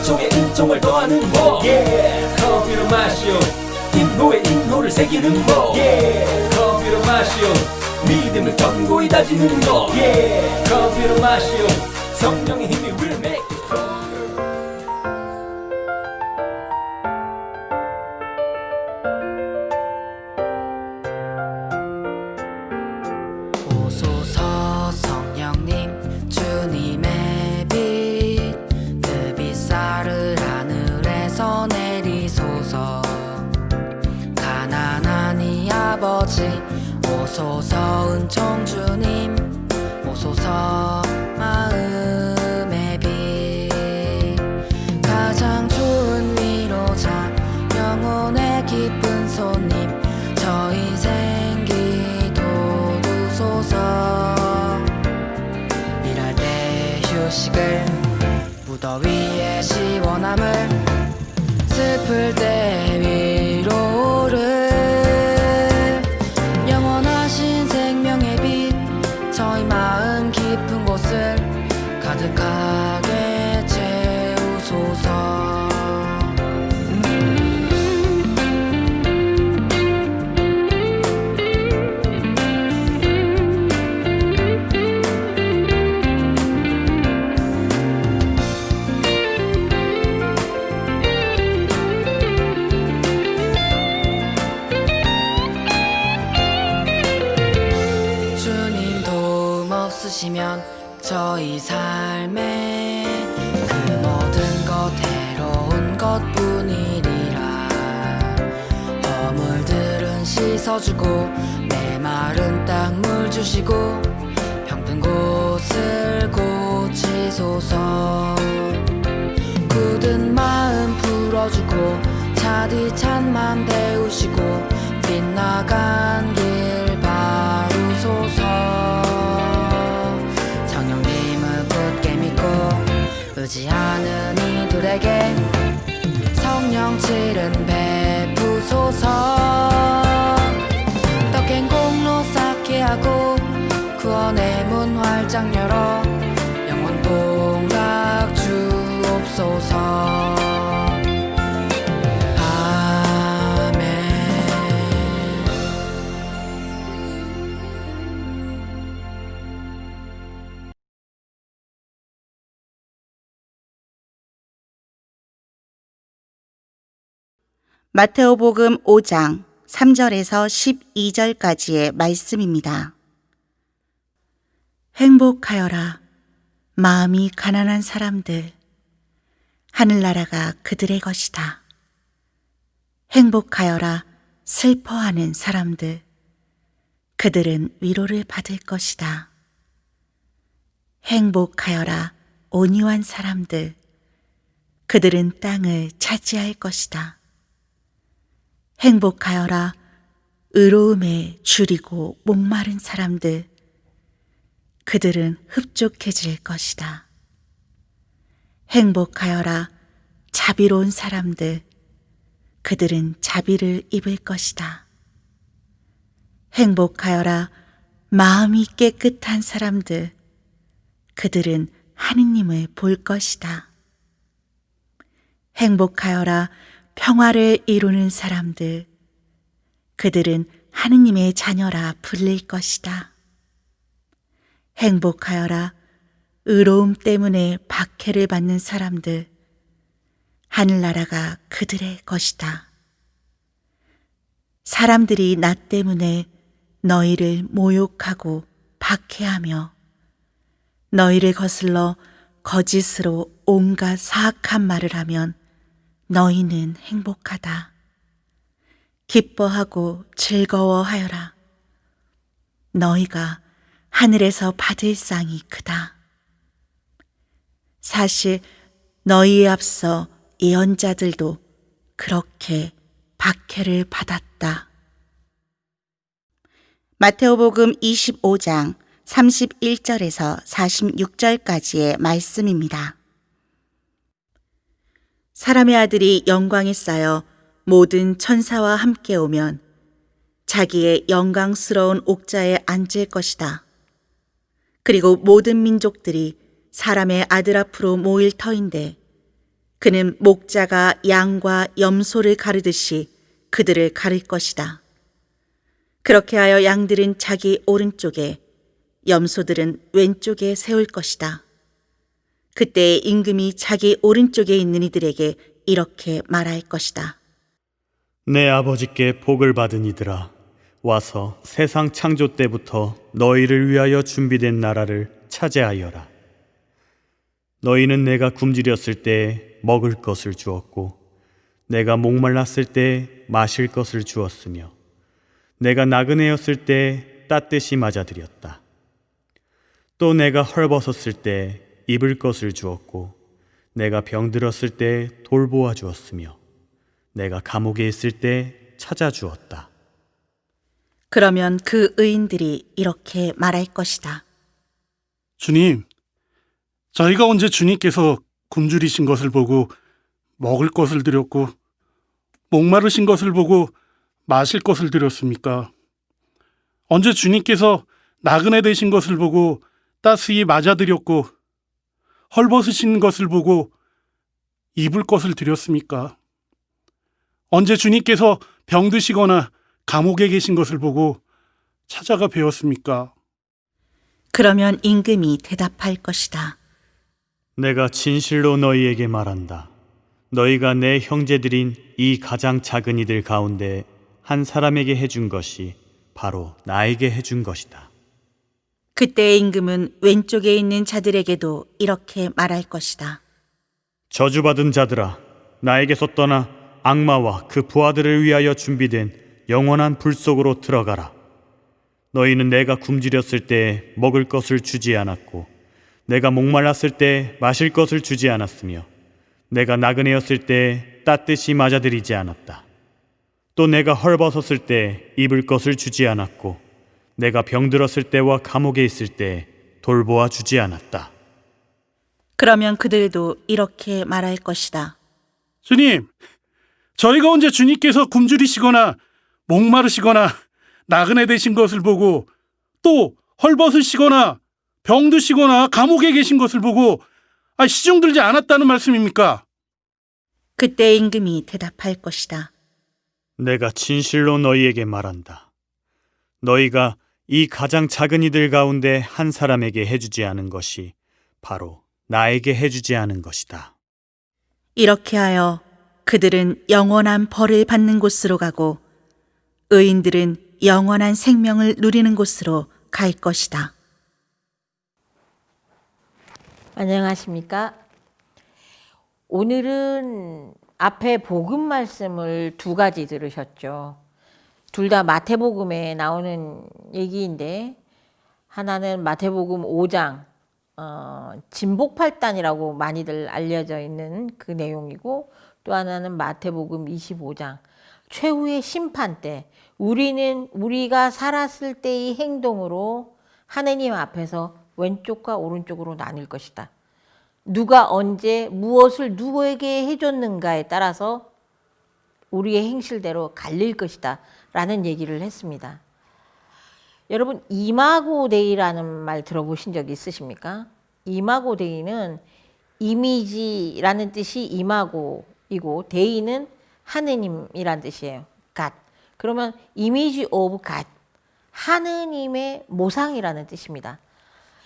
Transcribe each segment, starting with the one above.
은총에 은총을 더하는 법 커피로 마시오 인호에 인호를 새기는 법 커피로 마시오 믿음을 견고히 다지는 법 커피로 마시오 성령의 힘이 will make you stronger. 오소서 성령님 주님의 빛 그 빛살을 하늘에서 내리소서. 가난한 이 아버지 오소서. 은총 주님 오소서. 마음의 빛 가장 좋은 위로자 영혼의 기쁜 손님 저희 생기 도우소서. 일할 때 휴식을 무더위의 시원함을 슬플 때 위로를 영원하신 생명의 빛 저희 마음 깊은 곳을 가득하게 채우소서. 주님 도움 없으시면 저희 삶에 그 모든 것 해로운 것뿐이리라. 허물들은 씻어주고 메마른 땅 물 주시고 병든 곳을 고치소서. 굳은 마음 풀어주고 차디찬 맘 데우시고 빗나간 길 바루소서. 성령님을 굳게 믿고 의지하는 이들에게 성령칠은 베푸소서. 떡행 공로 쌓게 하고 구원의 문 활짝 열어 영원 복락 주옵소서. 마테오복음 5장 3절에서 12절까지의 말씀입니다. 행복하여라 마음이 가난한 사람들, 하늘나라가 그들의 것이다. 행복하여라 슬퍼하는 사람들, 그들은 위로를 받을 것이다. 행복하여라 온유한 사람들, 그들은 땅을 차지할 것이다. 행복하여라 의로움에 줄이고 목마른 사람들, 그들은 흡족해질 것이다. 행복하여라 자비로운 사람들, 그들은 자비를 입을 것이다. 행복하여라 마음이 깨끗한 사람들, 그들은 하느님을 볼 것이다. 행복하여라 평화를 이루는 사람들, 그들은 하느님의 자녀라 불릴 것이다. 행복하여라 의로움 때문에 박해를 받는 사람들, 하늘나라가 그들의 것이다. 사람들이 나 때문에 너희를 모욕하고 박해하며 너희를 거슬러 거짓으로 온갖 사악한 말을 하면 너희는 행복하다. 기뻐하고 즐거워하여라. 너희가 하늘에서 받을 상이 크다. 사실 너희에 앞서 예언자들도 그렇게 박해를 받았다. 마테오복음 25장 31절에서 46절까지의 말씀입니다. 사람의 아들이 영광에 쌓여 모든 천사와 함께 오면 자기의 영광스러운 옥자에 앉을 것이다. 그리고 모든 민족들이 사람의 아들 앞으로 모일 터인데 그는 목자가 양과 염소를 가르듯이 그들을 가를 것이다. 그렇게 하여 양들은 자기 오른쪽에, 염소들은 왼쪽에 세울 것이다. 그때 임금이 자기 오른쪽에 있는 이들에게 이렇게 말할 것이다. 내 아버지께 복을 받은 이들아, 와서 세상 창조 때부터 너희를 위하여 준비된 나라를 차지하여라. 너희는 내가 굶주렸을 때 먹을 것을 주었고, 내가 목말랐을 때 마실 것을 주었으며, 내가 나그네였을 때 따뜻이 맞아들였다. 또 내가 헐벗었을 때 입을 것을 주었고, 내가 병들었을 때 돌보아 주었으며, 내가 감옥에 있을 때 찾아주었다. 그러면 그 의인들이 이렇게 말할 것이다. 주님, 저희가 언제 주님께서 굶주리신 것을 보고 먹을 것을 드렸고 목마르신 것을 보고 마실 것을 드렸습니까? 언제 주님께서 나그네 되신 것을 보고 따스히 맞아드렸고 헐벗으신 것을 보고 입을 것을 드렸습니까? 언제 주님께서 병드시거나 감옥에 계신 것을 보고 찾아가 뵈었습니까? 그러면 임금이 대답할 것이다. 내가 진실로 너희에게 말한다. 너희가 내 형제들인 이 가장 작은 이들 가운데 한 사람에게 해준 것이 바로 나에게 해준 것이다. 그때 임금은 왼쪽에 있는 자들에게도 이렇게 말할 것이다. 저주받은 자들아, 나에게서 떠나 악마와 그 부하들을 위하여 준비된 영원한 불 속으로 들어가라. 너희는 내가 굶주렸을 때 먹을 것을 주지 않았고, 내가 목말랐을 때 마실 것을 주지 않았으며, 내가 나그네였을 때 따뜻이 맞아들이지 않았다. 또 내가 헐벗었을 때 입을 것을 주지 않았고, 내가 병들었을 때와 감옥에 있을 때 돌보아 주지 않았다. 그러면 그들도 이렇게 말할 것이다. 주님, 저희가 언제 주님께서 굶주리시거나 목마르시거나 나그네 되신 것을 보고 또 헐벗으시거나 병드시거나 감옥에 계신 것을 보고 시중 들지 않았다는 말씀입니까? 그때 임금이 대답할 것이다. 내가 진실로 너희에게 말한다. 너희가 이 가장 작은 이들 가운데 한 사람에게 해주지 않은 것이 바로 나에게 해주지 않은 것이다. 이렇게 하여 그들은 영원한 벌을 받는 곳으로 가고 의인들은 영원한 생명을 누리는 곳으로 갈 것이다. 안녕하십니까? 오늘은 앞에 복음 말씀을 두 가지 들으셨죠. 둘 다 마태복음에 나오는 얘기인데 하나는 마태복음 5장 진복팔단이라고 많이들 알려져 있는 그 내용이고, 또 하나는 마태복음 25장 최후의 심판 때 우리가 살았을 때의 행동으로 하느님 앞에서 왼쪽과 오른쪽으로 나뉠 것이다. 누가 언제 무엇을 누구에게 해줬는가에 따라서 우리의 행실대로 갈릴 것이다 라는 얘기를 했습니다. 여러분, 이마고데이라는 말 들어보신 적 있으십니까? 이마고데이는 이미지라는 뜻이 이마고이고 데이는 하느님이란 뜻이에요. God. 그러면 이미지 오브 God, 하느님의 모상이라는 뜻입니다.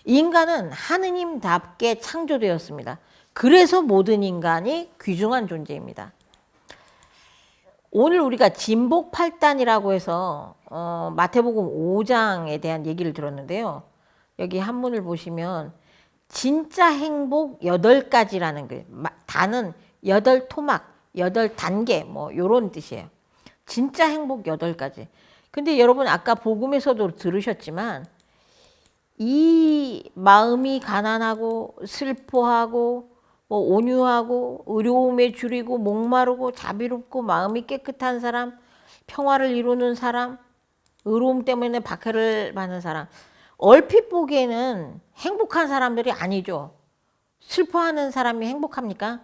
인간은 하느님답게 창조되었습니다. 그래서 모든 인간이 귀중한 존재입니다. 오늘 우리가 진복팔단이라고 해서 마태복음 5장에 대한 얘기를 들었는데요. 여기 한문을 보시면 진짜 행복 8가지라는 그 단은 8토막, 8단계 뭐 이런 뜻이에요. 진짜 행복 8가지. 근데 여러분 아까 복음에서도 들으셨지만 이 마음이 가난하고 슬퍼하고 뭐 온유하고 의로움에 줄이고 목마르고 자비롭고 마음이 깨끗한 사람, 평화를 이루는 사람, 의로움 때문에 박해를 받는 사람, 얼핏 보기에는 행복한 사람들이 아니죠. 슬퍼하는 사람이 행복합니까?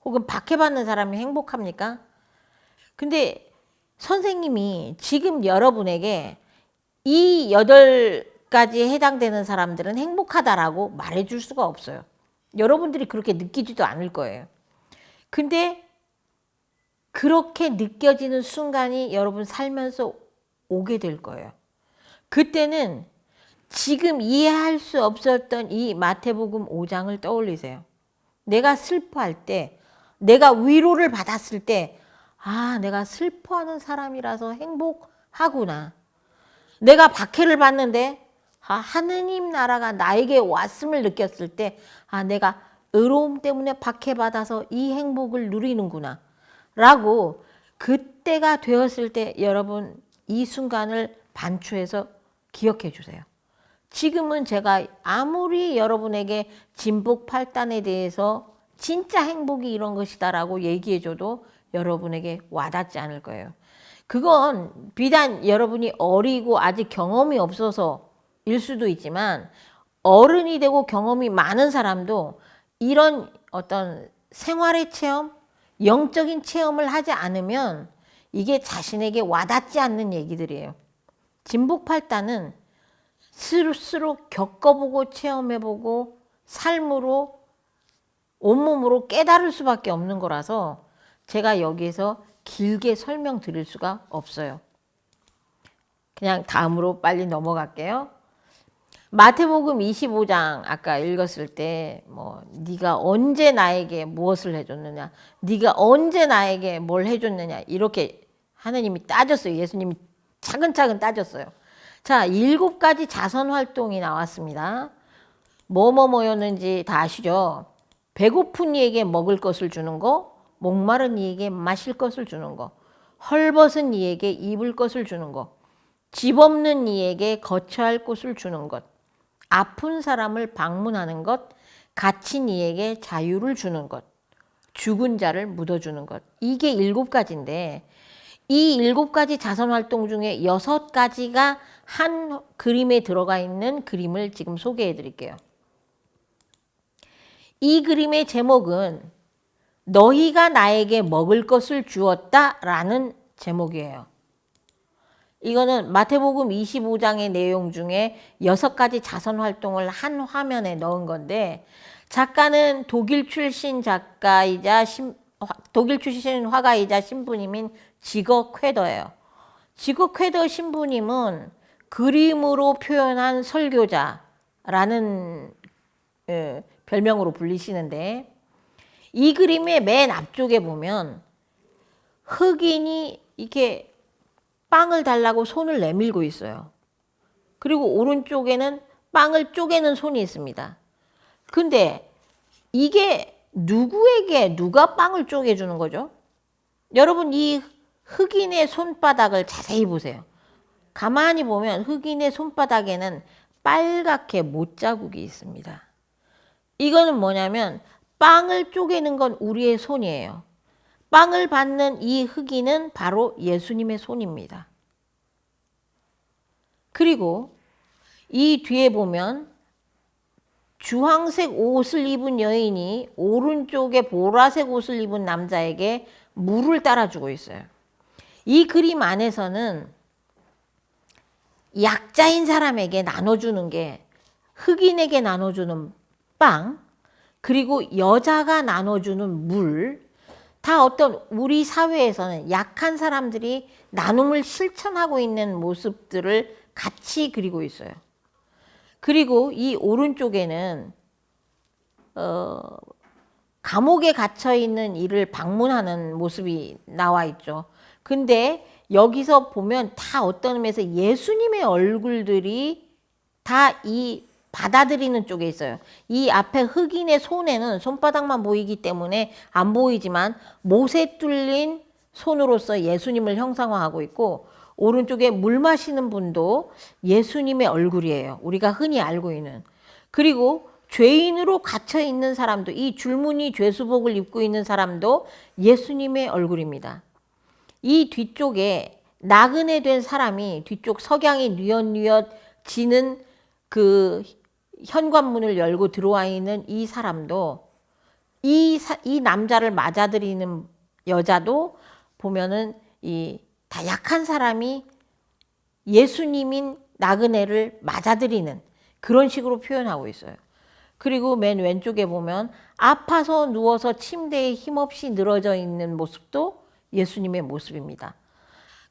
혹은 박해받는 사람이 행복합니까? 근데 선생님이 지금 여러분에게 이 8가지에 해당되는 사람들은 행복하다라고 말해줄 수가 없어요. 여러분들이 그렇게 느끼지도 않을 거예요. 근데 그렇게 느껴지는 순간이 여러분 살면서 오게 될 거예요. 그때는 지금 이해할 수 없었던 이 마태복음 5장을 떠올리세요. 내가 슬퍼할 때, 내가 위로를 받았을 때, 아, 내가 슬퍼하는 사람이라서 행복하구나. 내가 박해를 받는데, 아, 하느님 나라가 나에게 왔음을 느꼈을 때, 아, 내가 의로움 때문에 박해받아서 이 행복을 누리는구나. 라고 그때가 되었을 때 여러분 이 순간을 반추해서 기억해 주세요. 지금은 제가 아무리 여러분에게 진복 8단에 대해서 진짜 행복이 이런 것이다라고 얘기해줘도 여러분에게 와닿지 않을 거예요. 그건 비단 여러분이 어리고 아직 경험이 없어서일 수도 있지만 어른이 되고 경험이 많은 사람도 이런 어떤 생활의 체험, 영적인 체험을 하지 않으면 이게 자신에게 와닿지 않는 얘기들이에요. 진복 8단은 스스로 겪어보고 체험해보고 삶으로 온몸으로 깨달을 수밖에 없는 거라서 제가 여기에서 길게 설명드릴 수가 없어요. 그냥 다음으로 빨리 넘어갈게요. 마태복음 25장 아까 읽었을 때 뭐 네가 언제 나에게 무엇을 해줬느냐, 네가 언제 나에게 뭘 해줬느냐 이렇게 하느님이 따졌어요. 예수님이 차근차근 따졌어요. 자, 7가지 자선 활동이 나왔습니다. 뭐였는지 다 아시죠? 배고픈 이에게 먹을 것을 주는 거, 목마른 이에게 마실 것을 주는 거, 헐벗은 이에게 입을 것을 주는 거, 집 없는 이에게 거처할 곳을 주는 것, 아픈 사람을 방문하는 것, 갇힌 이에게 자유를 주는 것, 죽은 자를 묻어주는 것. 이게 7가지인데 이 7가지 자선활동 중에 6가지가 한 그림에 들어가 있는 그림을 지금 소개해 드릴게요. 이 그림의 제목은 너희가 나에게 먹을 것을 주었다 라는 제목이에요. 이거는 마태복음 25장의 내용 중에 6가지 자선활동을 한 화면에 넣은 건데 작가는 독일 출신 작가이자 독일 출신 화가이자 신부님인 지거 쾌더예요. 지거 쾌더 신부님은 그림으로 표현한 설교자라는 별명으로 불리시는데 이 그림의 맨 앞쪽에 보면 흑인이 이렇게 빵을 달라고 손을 내밀고 있어요. 그리고 오른쪽에는 빵을 쪼개는 손이 있습니다. 근데 이게 누구에게 누가 빵을 쪼개주는 거죠? 여러분 이 흑인의 손바닥을 자세히 보세요. 가만히 보면 흑인의 손바닥에는 빨갛게 못자국이 있습니다. 이거는 뭐냐면 빵을 쪼개는 건 우리의 손이에요. 빵을 받는 이 흑인은 바로 예수님의 손입니다. 그리고 이 뒤에 보면 주황색 옷을 입은 여인이 오른쪽에 보라색 옷을 입은 남자에게 물을 따라주고 있어요. 이 그림 안에서는 약자인 사람에게 나눠주는 게 흑인에게 나눠주는 빵, 그리고 여자가 나눠주는 물, 다 어떤 우리 사회에서는 약한 사람들이 나눔을 실천하고 있는 모습들을 같이 그리고 있어요. 그리고 이 오른쪽에는 감옥에 갇혀 있는 이를 방문하는 모습이 나와 있죠. 근데 여기서 보면 다 어떤 의미에서 예수님의 얼굴들이 다 이 받아들이는 쪽에 있어요. 이 앞에 흑인의 손에는 손바닥만 보이기 때문에 안 보이지만 못에 뚫린 손으로서 예수님을 형상화하고 있고 오른쪽에 물 마시는 분도 예수님의 얼굴이에요. 우리가 흔히 알고 있는. 그리고 죄인으로 갇혀 있는 사람도, 이 줄무늬 죄수복을 입고 있는 사람도 예수님의 얼굴입니다. 이 뒤쪽에 나그네 된 사람이 뒤쪽 석양이 뉘엿뉘엿 지는 그 현관문을 열고 들어와 있는 이 사람도 이 남자를 맞아들이는 여자도 보면은 이 다 약한 사람이 예수님인 나그네를 맞아들이는 그런 식으로 표현하고 있어요. 그리고 맨 왼쪽에 보면 아파서 누워서 침대에 힘없이 늘어져 있는 모습도 예수님의 모습입니다.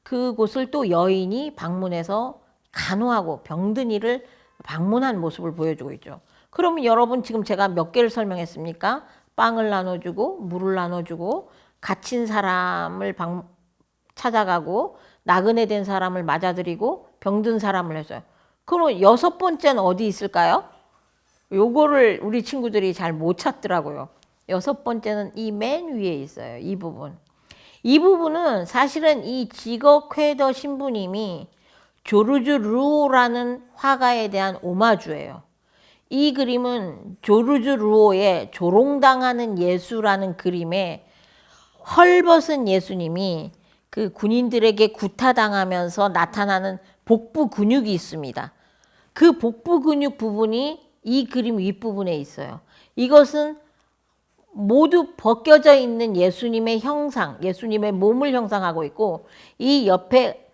그곳을 또 여인이 방문해서 간호하고 병든 이를 방문한 모습을 보여주고 있죠. 그러면 여러분 지금 제가 몇 개를 설명했습니까? 빵을 나눠주고 물을 나눠주고 갇힌 사람을 찾아가고 나그네 된 사람을 맞아들이고 병든 사람을 했어요. 그럼 6번째는 어디 있을까요? 요거를 우리 친구들이 잘 못 찾더라고요. 6번째는 이 맨 위에 있어요. 이 부분. 이 부분은 사실은 이 지거쾌더 신부님이 조르주 루오라는 화가에 대한 오마주예요. 이 그림은 조르주 루오의 조롱당하는 예수라는 그림에 헐벗은 예수님이 그 군인들에게 구타당하면서 나타나는 복부 근육이 있습니다. 그 복부 근육 부분이 이 그림 윗부분에 있어요. 이것은 모두 벗겨져 있는 예수님의 형상, 예수님의 몸을 형상하고 있고 이 옆에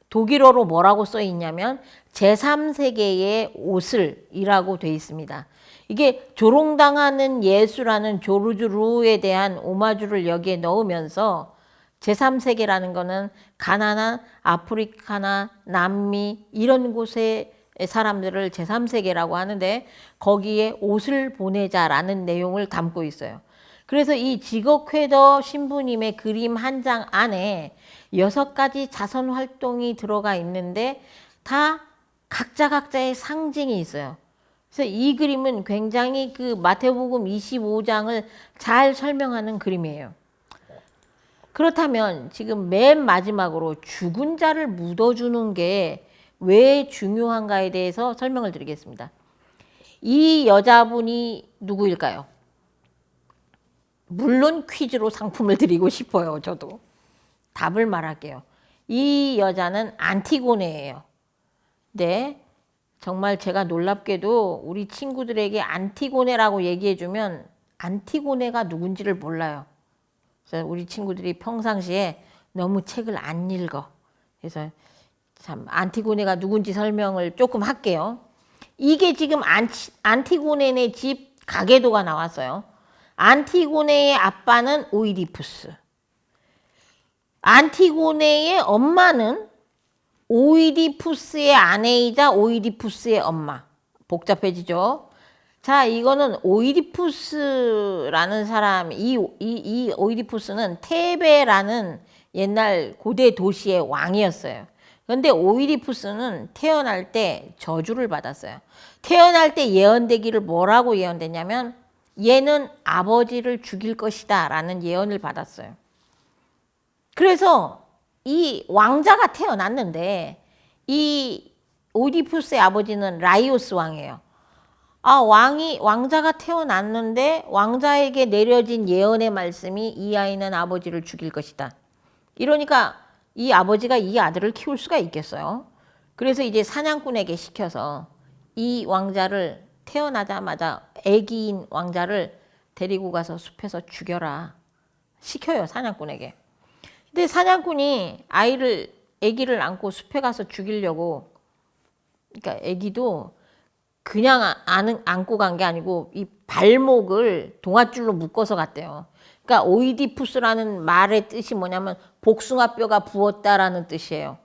독일어로 뭐라고 써 있냐면 제3세계의 옷을이라고 돼 있습니다. 이게 조롱당하는 예수라는 조르주 루에 대한 오마주를 여기에 넣으면서 제3세계라는 거는 가나나 아프리카나 남미 이런 곳의 사람들을 제3세계라고 하는데 거기에 옷을 보내자라는 내용을 담고 있어요. 그래서 이 지거쾌더 신부님의 그림 한 장 안에 6가지 자선 활동이 들어가 있는데 다 각자의 상징이 있어요. 그래서 이 그림은 굉장히 그 마태복음 25장을 잘 설명하는 그림이에요. 그렇다면 지금 맨 마지막으로 죽은 자를 묻어주는 게 왜 중요한가에 대해서 설명을 드리겠습니다. 이 여자분이 누구일까요? 물론 퀴즈로 상품을 드리고 싶어요. 저도. 답을 말할게요. 이 여자는 안티고네예요. 네, 정말 제가 놀랍게도 우리 친구들에게 안티고네라고 얘기해주면 안티고네가 누군지를 몰라요. 그래서 우리 친구들이 평상시에 너무 책을 안 읽어. 그래서 참 안티고네가 누군지 설명을 조금 할게요. 이게 지금 안티고네네 집 가계도가 나왔어요. 안티고네의 아빠는 오이디푸스. 안티고네의 엄마는 오이디푸스의 아내이자 오이디푸스의 엄마. 복잡해지죠? 자, 이거는 오이디푸스라는 사람, 이 오이디푸스는 테베라는 옛날 고대 도시의 왕이었어요. 그런데 오이디푸스는 태어날 때 저주를 받았어요. 태어날 때 예언되기를 뭐라고 예언됐냐면 얘는 아버지를 죽일 것이다 라는 예언을 받았어요. 그래서 이 왕자가 태어났는데 이 오이디푸스의 아버지는 라이오스 왕이에요. 왕자가 태어났는데 왕자에게 내려진 예언의 말씀이 이 아이는 아버지를 죽일 것이다. 이러니까 이 아버지가 이 아들을 키울 수가 있겠어요. 그래서 이제 사냥꾼에게 시켜서 이 왕자를 태어나자마자 아기인 왕자를 데리고 가서 숲에서 죽여라. 시켜요, 사냥꾼에게. 근데 사냥꾼이 아기를 안고 숲에 가서 죽이려고, 그러니까 아기도 그냥 안고 간 게 아니고 이 발목을 동아줄로 묶어서 갔대요. 그러니까 오이디푸스라는 말의 뜻이 뭐냐면 복숭아뼈가 부었다라는 뜻이에요.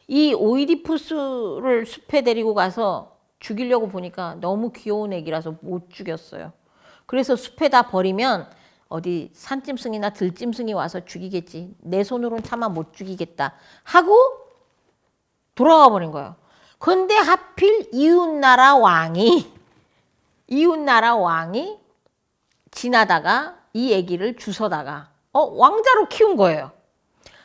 이 오이디푸스를 숲에 데리고 가서 죽이려고 보니까 너무 귀여운 애기라서 못 죽였어요. 그래서 숲에다 버리면 어디 산짐승이나 들짐승이 와서 죽이겠지. 내 손으로는 차마 못 죽이겠다 하고 돌아가 버린 거예요. 근데 하필 이웃나라 왕이 지나다가 이 아기를 주워다가 왕자로 키운 거예요.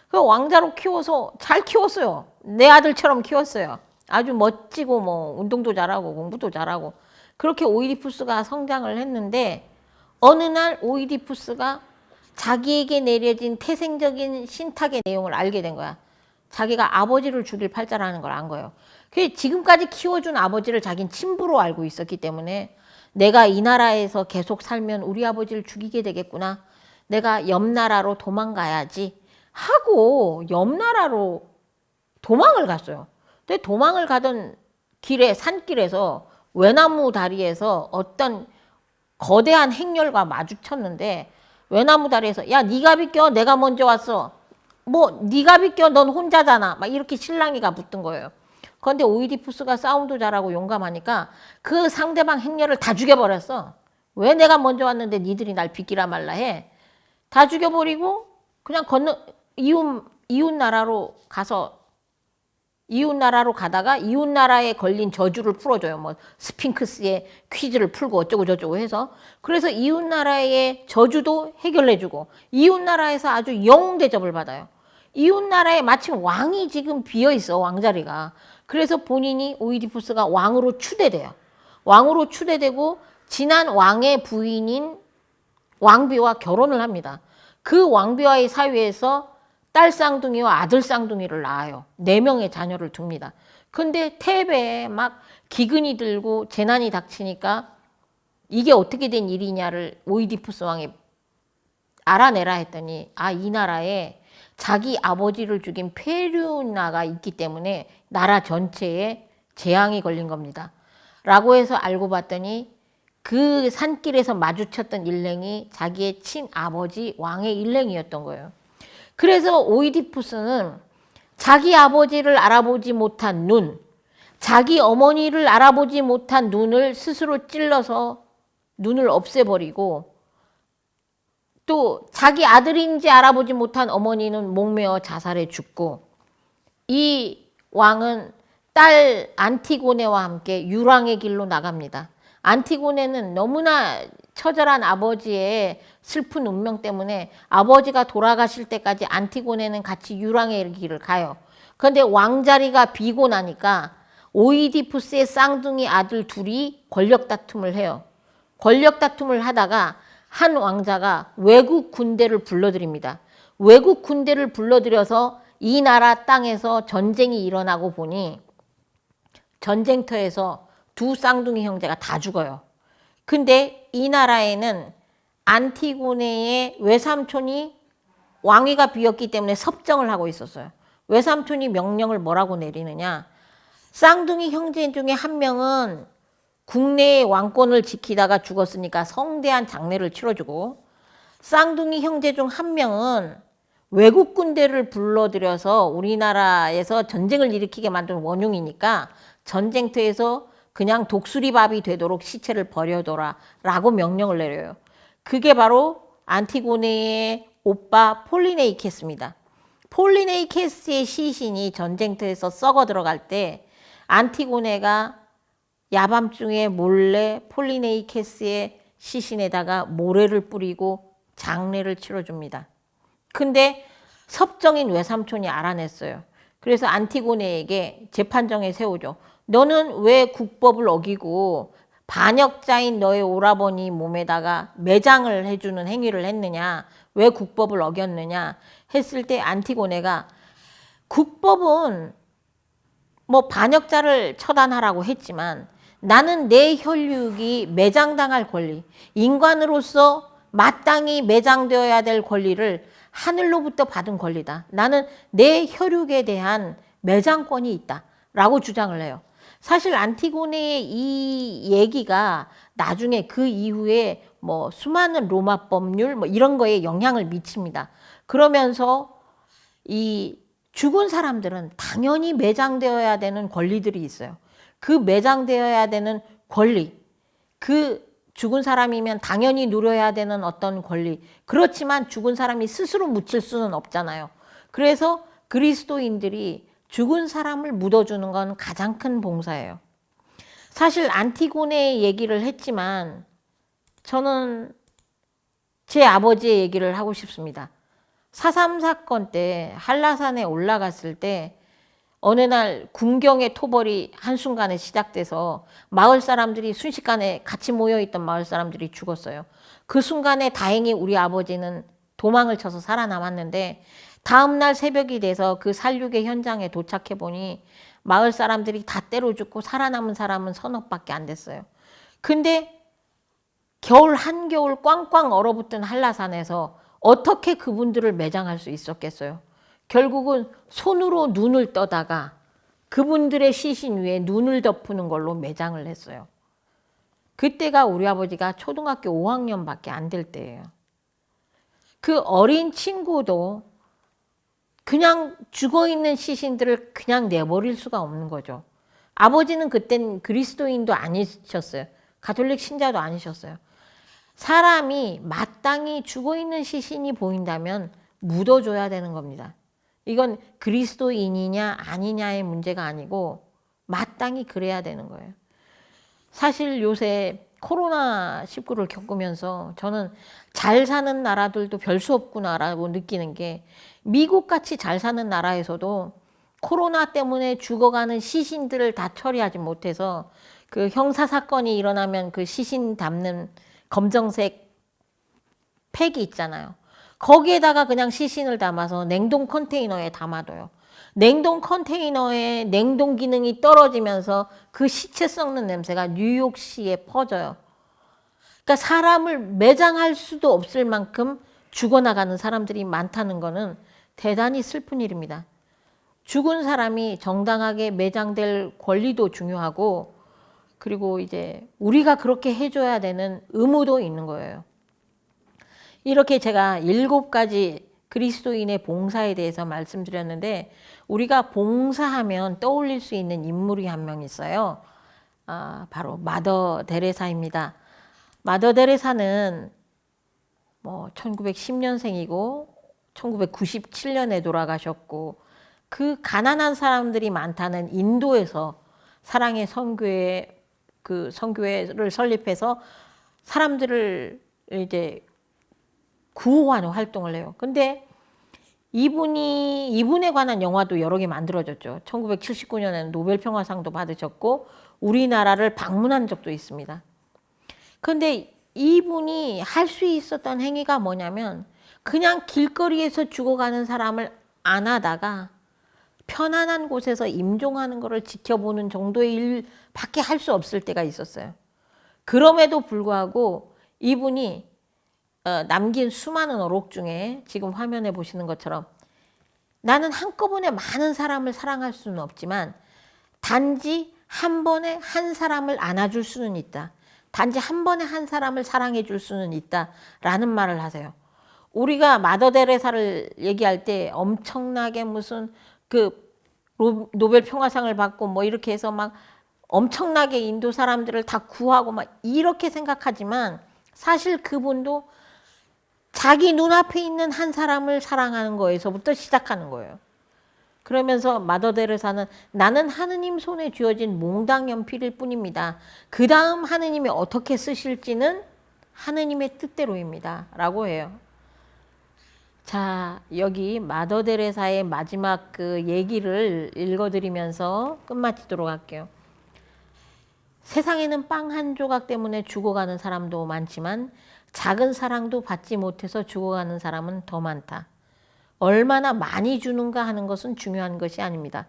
그 왕자로 키워서 잘 키웠어요. 내 아들처럼 키웠어요. 아주 멋지고 뭐 운동도 잘하고 공부도 잘하고 그렇게 오이디푸스가 성장을 했는데 어느 날 오이디푸스가 자기에게 내려진 태생적인 신탁의 내용을 알게 된 거야. 자기가 아버지를 죽일 팔자라는 걸 안 거예요. 지금까지 키워준 아버지를 자기는 친부로 알고 있었기 때문에 내가 이 나라에서 계속 살면 우리 아버지를 죽이게 되겠구나. 내가 옆나라로 도망가야지 하고 옆나라로 도망을 갔어요. 근데 도망을 가던 길에 산길에서 외나무 다리에서 어떤 거대한 행렬과 마주쳤는데 외나무 다리에서 야 네가 비켜 내가 먼저 왔어. 뭐 네가 비켜 넌 혼자잖아. 막 이렇게 실랑이가 붙은 거예요. 그런데 오이디푸스가 싸움도 잘하고 용감하니까 그 상대방 행렬을 다 죽여버렸어. 왜 내가 먼저 왔는데 니들이 날 비키라 말라 해. 다 죽여버리고 그냥 이웃 나라로 가다가 이웃 나라에 걸린 저주를 풀어줘요. 뭐 스핑크스의 퀴즈를 풀고 어쩌고 저쩌고 해서 그래서 이웃 나라의 저주도 해결해주고 이웃 나라에서 아주 영웅 대접을 받아요. 이웃 나라에 마침 왕이 지금 비어 있어 왕자리가. 그래서 본인이 오이디푸스가 왕으로 추대돼요. 왕으로 추대되고 지난 왕의 부인인 왕비와 결혼을 합니다. 그 왕비와의 사위에서 딸 쌍둥이와 아들 쌍둥이를 낳아요. 4명의 자녀를 둡니다. 근데 태베에 막 기근이 들고 재난이 닥치니까 이게 어떻게 된 일이냐를 오이디푸스 왕이 알아내라 했더니 이 나라에 자기 아버지를 죽인 페류나가 있기 때문에 나라 전체에 재앙이 걸린 겁니다. 라고 해서 알고 봤더니 그 산길에서 마주쳤던 일행이 자기의 친아버지 왕의 일행이었던 거예요. 그래서 오이디푸스는 자기 아버지를 알아보지 못한 눈, 자기 어머니를 알아보지 못한 눈을 스스로 찔러서 눈을 없애버리고 또 자기 아들인지 알아보지 못한 어머니는 목매어 자살해 죽고 이 왕은 딸 안티고네와 함께 유랑의 길로 나갑니다. 안티고네는 너무나 처절한 아버지의 슬픈 운명 때문에 아버지가 돌아가실 때까지 안티고네는 같이 유랑의 길을 가요. 그런데 왕자리가 비고 나니까 오이디푸스의 쌍둥이 아들 둘이 권력 다툼을 해요. 권력 다툼을 하다가 한 왕자가 외국 군대를 불러들입니다. 외국 군대를 불러들여서 이 나라 땅에서 전쟁이 일어나고 보니 전쟁터에서 두 쌍둥이 형제가 다 죽어요. 근데 이 나라에는 안티고네의 외삼촌이 왕위가 비었기 때문에 섭정을 하고 있었어요. 외삼촌이 명령을 뭐라고 내리느냐. 쌍둥이 형제 중에 한 명은 국내의 왕권을 지키다가 죽었으니까 성대한 장례를 치러주고 쌍둥이 형제 중 한 명은 외국 군대를 불러들여서 우리나라에서 전쟁을 일으키게 만든 원흉이니까 전쟁터에서 그냥 독수리밥이 되도록 시체를 버려둬라 라고 명령을 내려요. 그게 바로 안티고네의 오빠 폴리네이케스입니다. 폴리네이케스의 시신이 전쟁터에서 썩어 들어갈 때 안티고네가 야밤중에 몰래 폴리네이케스의 시신에다가 모래를 뿌리고 장례를 치러줍니다. 근데 섭정인 외삼촌이 알아냈어요. 그래서 안티고네에게 재판정에 세우죠. 너는 왜 국법을 어기고 반역자인 너의 오라버니 몸에다가 매장을 해주는 행위를 했느냐? 왜 국법을 어겼느냐? 했을 때 안티고네가 국법은 뭐 반역자를 처단하라고 했지만 나는 내 혈육이 매장당할 권리, 인간으로서 마땅히 매장되어야 될 권리를 하늘로부터 받은 권리다. 나는 내 혈육에 대한 매장권이 있다. 라고 주장을 해요. 사실 안티고네의 이 얘기가 나중에 그 이후에 뭐 수많은 로마 법률 뭐 이런 거에 영향을 미칩니다. 그러면서 이 죽은 사람들은 당연히 매장되어야 되는 권리들이 있어요. 그 매장되어야 되는 권리, 그 죽은 사람이면 당연히 누려야 되는 어떤 권리. 그렇지만 죽은 사람이 스스로 묻힐 수는 없잖아요. 그래서 그리스도인들이 죽은 사람을 묻어주는 건 가장 큰 봉사예요. 사실 안티고네의 얘기를 했지만 저는 제 아버지의 얘기를 하고 싶습니다. 4.3 사건 때 한라산에 올라갔을 때 어느 날 군경의 토벌이 한순간에 시작돼서 마을 사람들이 순식간에 같이 모여있던 마을 사람들이 죽었어요. 그 순간에 다행히 우리 아버지는 도망을 쳐서 살아남았는데 다음날 새벽이 돼서 그 살육의 현장에 도착해 보니 마을 사람들이 다 때려 죽고 살아남은 사람은 서너밖에 안 됐어요. 근데 겨울 한겨울 꽝꽝 얼어붙은 한라산에서 어떻게 그분들을 매장할 수 있었겠어요? 결국은 손으로 눈을 떠다가 그분들의 시신 위에 눈을 덮는 걸로 매장을 했어요. 그때가 우리 아버지가 초등학교 5학년밖에 안 될 때예요. 그 어린 친구도 그냥 죽어있는 시신들을 그냥 내버릴 수가 없는 거죠. 아버지는 그땐 그리스도인도 아니셨어요. 가톨릭 신자도 아니셨어요. 사람이 마땅히 죽어있는 시신이 보인다면 묻어줘야 되는 겁니다. 이건 그리스도인이냐 아니냐의 문제가 아니고 마땅히 그래야 되는 거예요. 사실 요새 코로나19를 겪으면서 저는 잘 사는 나라들도 별 수 없구나라고 느끼는 게 미국같이 잘 사는 나라에서도 코로나 때문에 죽어가는 시신들을 다 처리하지 못해서 그 형사사건이 일어나면 그 시신 담는 검정색 팩이 있잖아요. 거기에다가 그냥 시신을 담아서 냉동 컨테이너에 담아둬요. 냉동 컨테이너에 냉동 기능이 떨어지면서 그 시체 썩는 냄새가 뉴욕시에 퍼져요. 그러니까 사람을 매장할 수도 없을 만큼 죽어나가는 사람들이 많다는 거는 대단히 슬픈 일입니다. 죽은 사람이 정당하게 매장될 권리도 중요하고 그리고 이제 우리가 그렇게 해줘야 되는 의무도 있는 거예요. 이렇게 제가 7가지 그리스도인의 봉사에 대해서 말씀드렸는데 우리가 봉사하면 떠올릴 수 있는 인물이 한 명 있어요. 바로 마더 데레사입니다. 마더 데레사는 1910년생이고 1997년에 돌아가셨고 그 가난한 사람들이 많다는 인도에서 사랑의 선교회를 설립해서 사람들을 이제 구호하는 활동을 해요. 근데 이분에 관한 영화도 여러 개 만들어졌죠. 1979년에는 노벨 평화상도 받으셨고 우리나라를 방문한 적도 있습니다. 근데 이분이 할 수 있었던 행위가 뭐냐면 그냥 길거리에서 죽어가는 사람을 안아다가 편안한 곳에서 임종하는 것을 지켜보는 정도의 일밖에 할 수 없을 때가 있었어요. 그럼에도 불구하고 이분이 남긴 수많은 어록 중에 지금 화면에 보시는 것처럼 나는 한꺼번에 많은 사람을 사랑할 수는 없지만 단지 한 번에 한 사람을 안아줄 수는 있다. 단지 한 번에 한 사람을 사랑해 줄 수는 있다라는 말을 하세요. 우리가 마더 데레사를 얘기할 때 엄청나게 무슨 그 노벨 평화상을 받고 뭐 이렇게 해서 막 엄청나게 인도 사람들을 다 구하고 막 이렇게 생각하지만 사실 그분도 자기 눈앞에 있는 한 사람을 사랑하는 거에서부터 시작하는 거예요. 그러면서 마더 데레사는 나는 하느님 손에 쥐어진 몽당 연필일 뿐입니다. 그 다음 하느님이 어떻게 쓰실지는 하느님의 뜻대로입니다. 라고 해요. 자, 여기 마더 데레사의 마지막 그 얘기를 읽어드리면서 끝마치도록 할게요. 세상에는 빵 한 조각 때문에 죽어가는 사람도 많지만 작은 사랑도 받지 못해서 죽어가는 사람은 더 많다. 얼마나 많이 주는가 하는 것은 중요한 것이 아닙니다.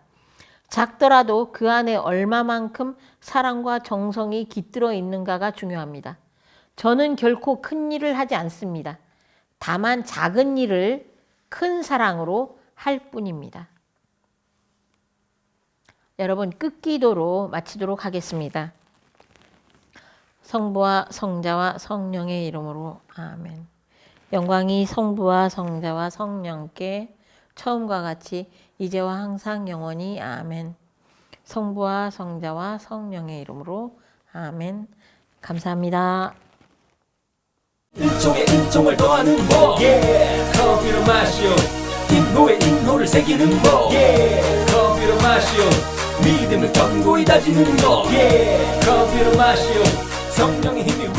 작더라도 그 안에 얼마만큼 사랑과 정성이 깃들어 있는가가 중요합니다. 저는 결코 큰 일을 하지 않습니다. 다만 작은 일을 큰 사랑으로 할 뿐입니다. 여러분 끝기도로 마치도록 하겠습니다. 성부와 성자와 성령의 이름으로 아멘. 영광이 성부와 성자와 성령께 처음과 같이 이제와 항상 영원히 아멘. 성부와 성자와 성령의 이름으로 아멘. 감사합니다. 일종의 일종을 더하는 법 커피로 마시오 인호의 인호를 새기는 법 커피로 마시오 믿음을 견고히 다지는 법 커피로 마시오 성령의 힘이